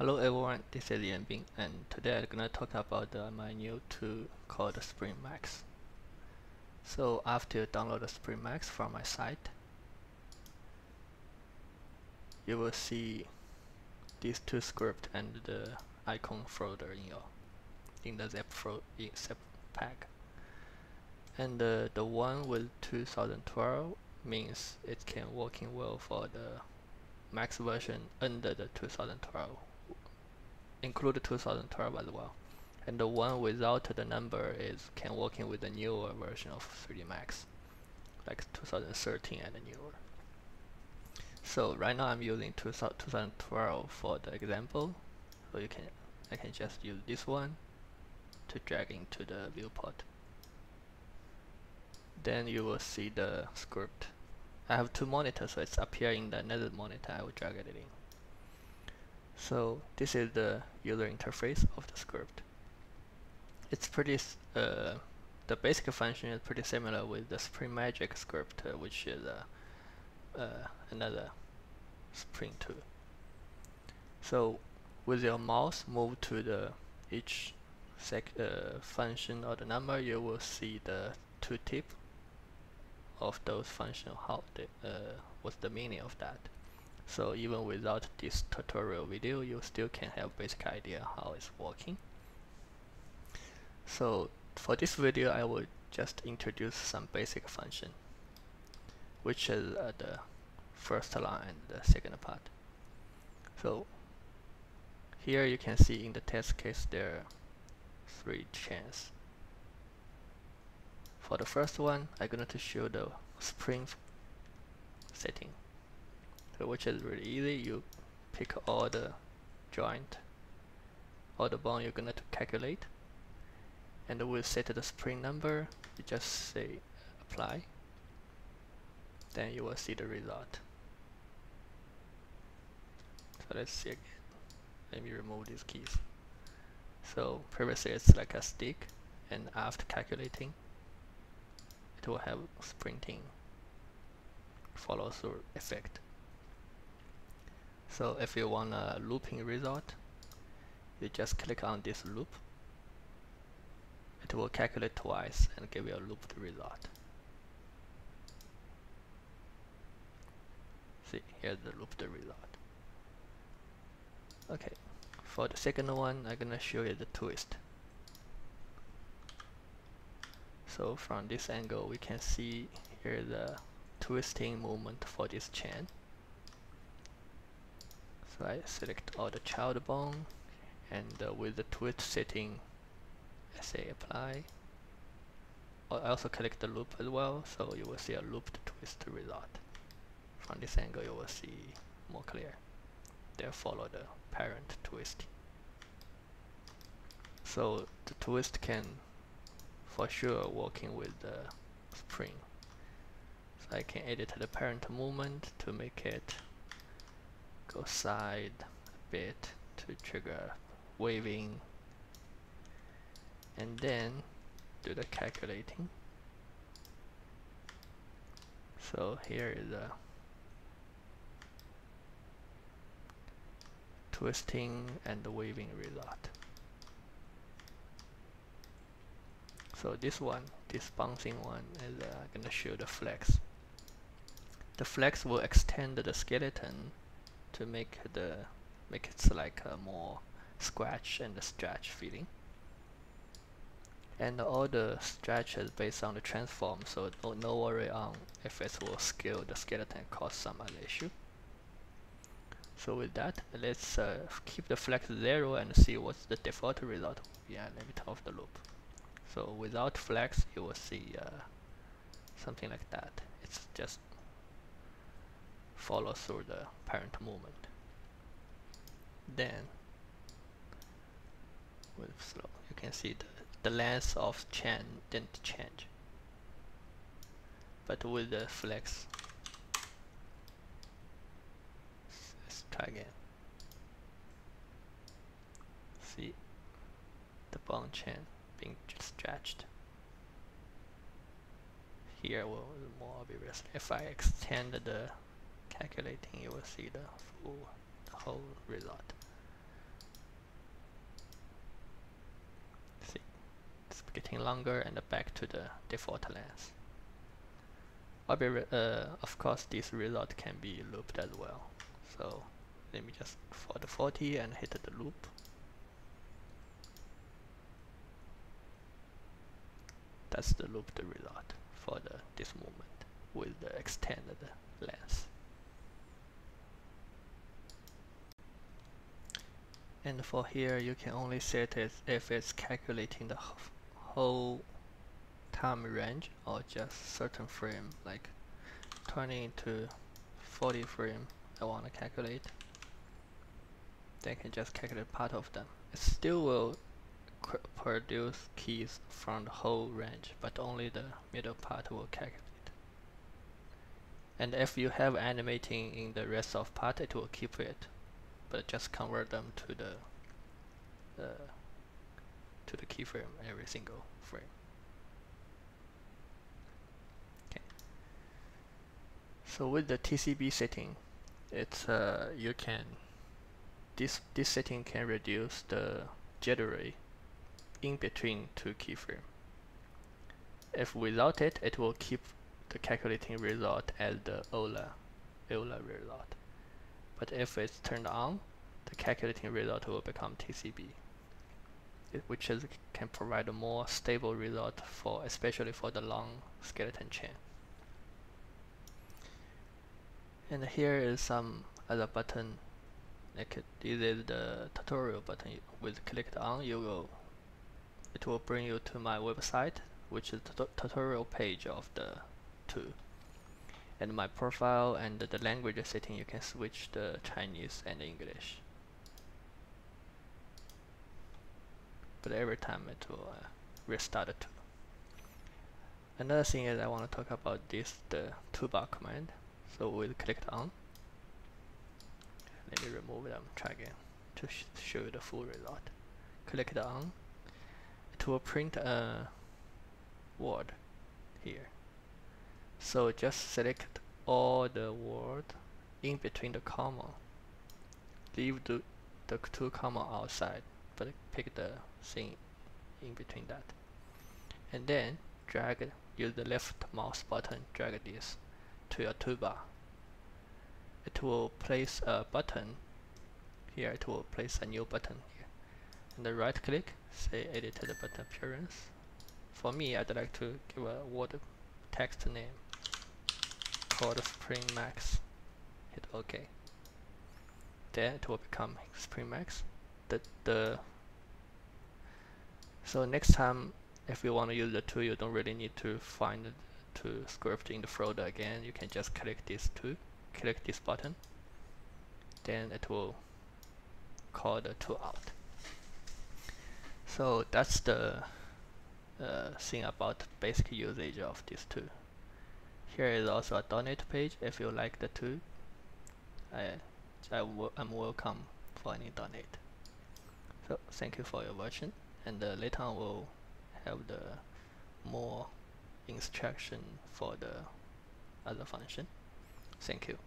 Hello everyone, this is Yanbing, and today I'm gonna talk about my new tool called SpringMax. So after you download the SpringMax from my site, you will see these two scripts and the icon folder in the zip pack. And the one with 2012 means it can working well for the Max version under the 2012, include 2012 as well. And the one without the number can working with the newer version of 3D Max, like 2013 and newer. So right now I'm using 2012 for the example. So I can just use this one to drag into the viewport. Then you will see the script. I have two monitors, so it's appearing in the another monitor. I will drag it in. So this is the user interface of the script. It's pretty the basic function is pretty similar with the SpringMagick script, which is another Spring tool. So with your mouse, move to the each function or the number, you will see the tooltip of those functions. What's the meaning of that? So even without this tutorial video, you still can have basic idea how it's working. So for this video, I will just introduce some basic function, which is the first line and the second part. So here you can see in the test case there are 3 chains. For the first one, I'm going to show the spring setting, which is really easy. You pick all the joint, all the bond you're going to calculate, and we'll set the spring number. You just say apply, then you will see the result. So let's see again. Let me remove these keys. So previously it's like a stick, and after calculating, it will have sprinting follow through effect. So if you want a looping result, you just click on this loop. It will calculate twice and give you a looped result. See, here's the looped result. Okay, for the second one, I'm gonna show you the twist. So from this angle, we can see here the twisting movement for this chain. So I select all the child bone, and with the twist setting, I say apply. I also click the loop as well, so you will see a looped twist result. From this angle, you will see more clear. Then follow the parent twist. So the twist can for sure working with the spring. So I can edit the parent movement to make it go side a bit to trigger waving, and then do the calculating. So here is a twisting and the waving result. So this bouncing one is gonna show the flex. The flex will extend the skeleton to make it like a more scratch and stretch feeling. And all the stretch is based on the transform, so no worry on if it will scale the skeleton and cause some other issue. So with that, let's keep the flex 0 and see what's the default result. Yeah, let me turn off the loop. So without flex, you will see something like that. It's just follow through the parent movement. Then with slow, you can see the length of chain didn't change, but with the flex, let's try again. See the bone chain being stretched. Here will be more obvious. If I extend the calculating, you will see the whole result. getting longer and back to the default length. Of course, this result can be looped as well. So let me just for the 40 and hit the loop. That's the looped result for this movement with the extended length. And for here, you can only set it if it's calculating the whole time range or just certain frame, like 20 to 40 frame I want to calculate. Then I can just calculate part of them. It still will produce keys from the whole range, but only the middle part will calculate. And if you have animating in the rest of part, it will keep it, but just convert them to the keyframe every single frame. Okay. So with the TCB setting, it's you can this setting can reduce the jitter in between two keyframes. If without it, it will keep the calculating result as the Euler result. But if it's turned on, the calculating result will become TCB, which can provide a more stable result for, especially for the long skeleton chain. And here is some other button. Like this is the tutorial button. With clicked on, it will bring you to my website, which is the tutorial page of the tool. And my profile and the language setting, you can switch the Chinese and English. But every time it will restart the tool. Another thing is I want to talk about the toolbar command. So with clicked on, let me remove them, try again to show you the full result. Clicked on, it will print a word here. So just select all the word in between the comma. Leave the two comma outside, but pick the thing in between that. And then use the left mouse button, drag this to your toolbar. It will place a button here. It will place a new button here. And then right click, say edit the button appearance. For me, I'd like to give a word text name called Spring Max. Hit OK. Then it will become Spring Max. So next time, if you want to use the tool, you don't really need to find it to script in the folder again. You can just click this tool, click this button, then it will call the tool out. So that's the thing about basic usage of this tool. Here is also a donate page. If you like the tool, I'm welcome for any donate. So thank you for your watching, and later on we'll have the more instruction for the other function. Thank you.